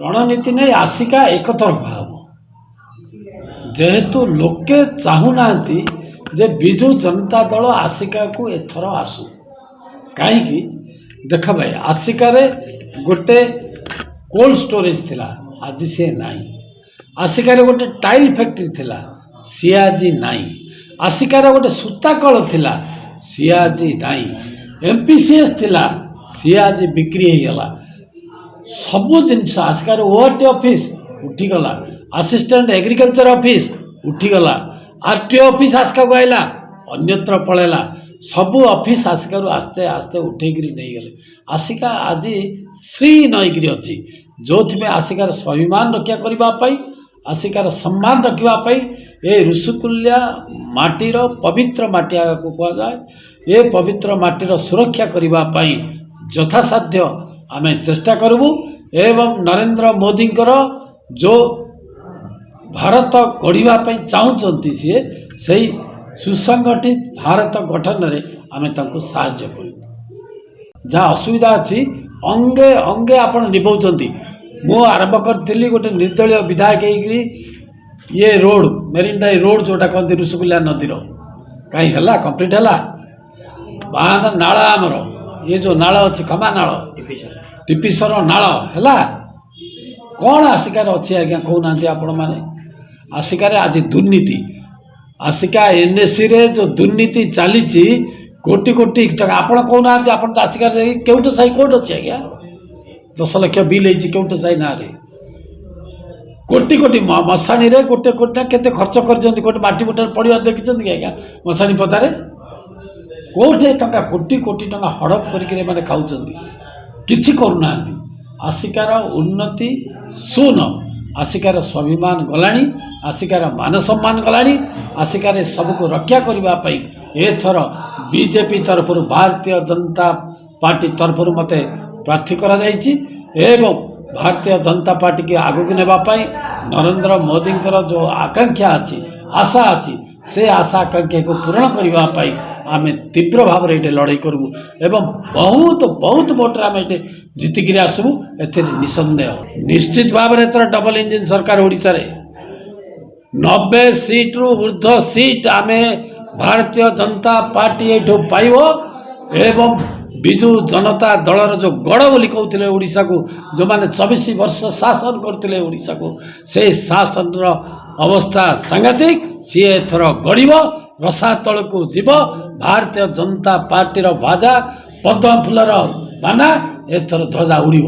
रणनीति नहीं आसिका एक तरफा हम जेहेतु लोके चाहूना जे विजु जनता दल आसिका को एथर आसू कहीं देख भाई आसिकार गोटे कोल्ड स्टोरेज थिला आज सी नाई आसिकार गोटे टाइल फैक्ट्री थिला सी आज नाई आसिकार गोटे सूता कल थिला सी आज नाई एमपीसीएस थिला सी आज बिक्री होगला सबू जिनस आसिकार ओआरटी ऑफिस उठीगला असिस्टेंट एग्रीकल्चर ऑफिस उठीगला आरटीओ ऑफिस आसिका को आइला अन्यत्र पळेला सबू ऑफिस आसिका आस्ते आस्ते उठेकरी नहीं गले आसिका आज श्री नईकरी अच्छी जो आसिकार स्वाभिमान रक्षा करने आसिकार सम्मान रखापी ये ऋषिकुल्या माटीर पवित्र माटी को कहुए ये पवित्र माटीर सुरक्षा करने यथासाध्य आम चेष्टा करूँ एवं नरेंद्र मोदी जो भारत गढ़ापी चाहूँगी सी से सुसंगठित भारत गठन में आम साहाय्य करूँ जहाँ असुविधा अच्छी अंगे अंगे आपण निभाउछंती मु आरंभ करी गोटे निर्दलीय विधायक होकर ये रोड मेरीन रोड जोटा कहते ऋषिकुल्या नदीर कहीं है कंप्लीट है बाहन नाला आमर ये जो नाल अच्छी खमा नाल टीपीसर नाल है कौन आसिकार अच्छी आज्ञा कहूना आपण मैंने आसिकार आज दुर्नीति आसिका एनएससी रे जो दुर्नीति चली कोटी कोटी टका आपण कहूना आपण तो आसिकार केउट साई कोर्ट अच्छी आज्ञा 10 लाख बिल केउट साई ना रे कोटी कोटी मशाणी रे गोटे कोटी केते खर्च कर गोटे माटी बोटल पड़ा देखी आज्ञा मशाणी पदारे कोटे टका कोटी कोटी टका हड़प करके खाऊँ किसी करूना आसिकार उन्नति शून आसिकार स्वाभिमान गलानी आसिकार मान सम्मान गलानी आसिकार सबको रक्षा करने एथर बीजेपी तरफ भारतीय जनता पार्टी तरफ मते प्रार्थी करा जायछि एवं भारतीय जनता पार्टी के आगक नेबापाई नरेंद्र मोदी जो आकांक्षा अच्छी आशा अच्छी से आशा आकांक्षा को पूरण करने आम तीव्र भाव में ये लड़ाई करूँ एवं बहुत बहुत वोटर आम ये जीतिक आसबू ए निसंदेह निश्चित भाव में एथर डबल इंजिन सरकार ओडिशा रे 90 सीट रु ऊर्ध सीट आम भारतीय जनता पार्टी ये पाइब एवं विजु जनता दलर जो गड़ बोली कहते ओडिशा को जो मैंने 24 वर्ष शासन करते ओडिशा को से शासन अवस्था सांघातिक सी एथर गढ़ रसा तल को जीव भारतीय जनता पार्टी बाजा पद्म फूलर बाना एथर ध्वजा उड़ीब।